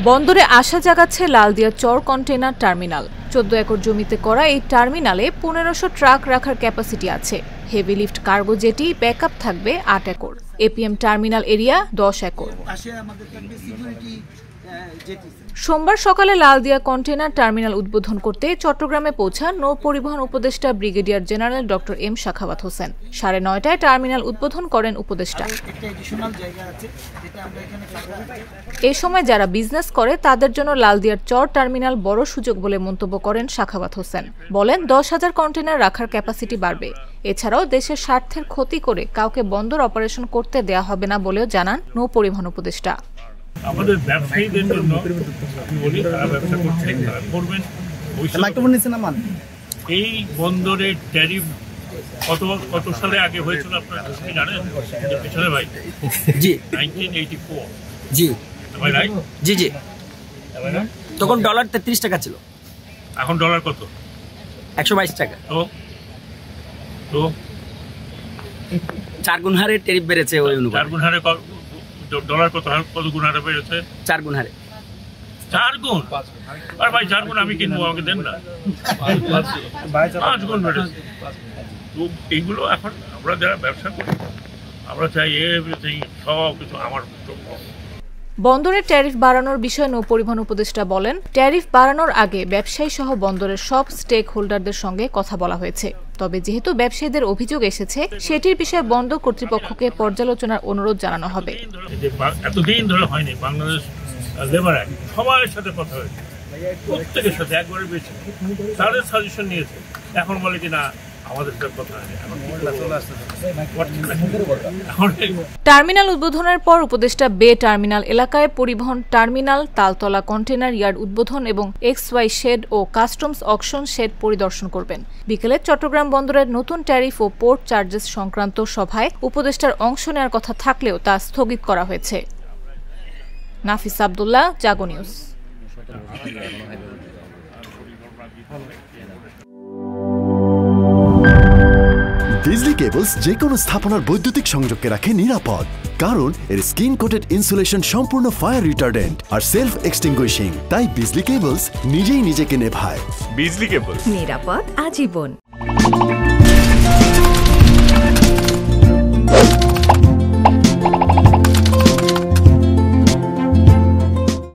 বন্দরে আশা জাগাচ্ছে লালদিয়া চর container terminal. 14 acre জমিতে করা এই টার্মিনালে 1500 ট্রাক রাখার ক্যাপাসিটি আছে। Heavy lift cargo jetty backup থাকবে 8 acre. APM terminal area 10 acre. সোমবার সকালে লালদিয়া কন্টেইনার টার্মিনাল উদ্বোধন করতে চট্টগ্রামে পৌঁছান নৌ পরিবহন উপদেষ্টা brigadier general doctor M Sakhawat Hossain. 9:30টায় টার্মিনাল উদ্বোধন করেন উপদেষ্টা। এই সময় যারা বিজনেস করে তাদের জন্য লালদিয়ার চর টার্মিনাল বড় সুযোগ বলে মন্তব্য করেন সাখাওয়াত হোসেন। বলেন 10,000 কন্টেইনার রাখার ক্যাপাসিটি বাড়বে। এছাড়াও দেশের স্বার্থের ক্ষতি করে কাউকে বন্দর অপারেশন করতে দেয়া হবে না বলেও জানান নৌ পরিবহন উপদেষ্টা। আমাদের ব্যবসায়ীদের জন্য বলি তারা ব্যবসা করবেন এই বন্দরের ট্যারিফ কত সালে আগে হয়েছিল আপনারা জানেন? পেছনে ভাই জি 1984 জি ভাই রাইট জি জি তখন ডলার 33 টাকা ছিল, এখন ডলার কত? 122 টাকা। তো 4 গুণ হারে ট্যারিফ বেড়েছে। ওই অনুপাতে 4 গুণ হারে ডলার কত গুণ হারে বেড়েছে? 4 গুণ হারে। 4 গুণ? আর ভাই 4 গুণ আমি কিনবো, আমাকে দেন না। 5 গুণ বেড়েছে। তো এইগুলো এখন আমরা যারা ব্যবসা করি আমরা চাই এভরিথিং সব কিছু আমার। বন্দরের ট্যারিফ বাড়ানোর বিষয়ে নৌ পরিবহন উপদেষ্টা বলেন, ট্যারিফ বাড়ানোর আগে ব্যবসায়ী সহ বন্দরের সব স্টেক হোল্ডারদের সঙ্গে কথা বলা হয়েছে। তবে যেহেতু ব্যবসায়ীদের অভিযোগ এসেছে, সেটির বিষয়ে বন্দর কর্তৃপক্ষকে পর্যালোচনার অনুরোধ জানানো হবে। এতদিন ধরে হয়নি বাংলাদেশ লেবার অ্যাক্ট, সবার সাথে কথা হয়েছে, প্রত্যেকের সাথে একবারে বেশি তাদের সাজেশন নিয়েছে। এখন বলে কি না আমাদের কথা হয়নি। টার্মিনাল উদ্বোধনের পর উপদেষ্টা বে টার্মিনাল এলাকায় পরিবহন টার্মিনাল, তালতলা কন্টেইনার ইয়ার্ড উদ্বোধন এবং XY শেড ও কাস্টমস অকশন শেড পরিদর্শন করবেন। বিকেলে চট্টগ্রাম বন্দরের নতুন ট্যারিফ ও পোর্ট চার্জেস সংক্রান্ত সভায় উপদেষ্টার অংশ নেওয়ার কথা থাকলেও তা স্থগিত করা হয়েছে। নাফিস আব্দুল্লাহ, জাগো নিউজ। বিজলি কেবলস যে কোনো স্থাপনার বৈদ্যুতিক সংযোগকে রাখে নিরাপদ, কারণ এর স্কিন কোটেড ইনসুলেশন সম্পূর্ণ ফায়ার রিটার্ডেন্ট আর সেলফ এক্সটিংগুইশিং। তাই বিজলি কেবলস নিজেই নিজেকে নেভায়। বিজলি কেবল, নিরাপদ আজীবন।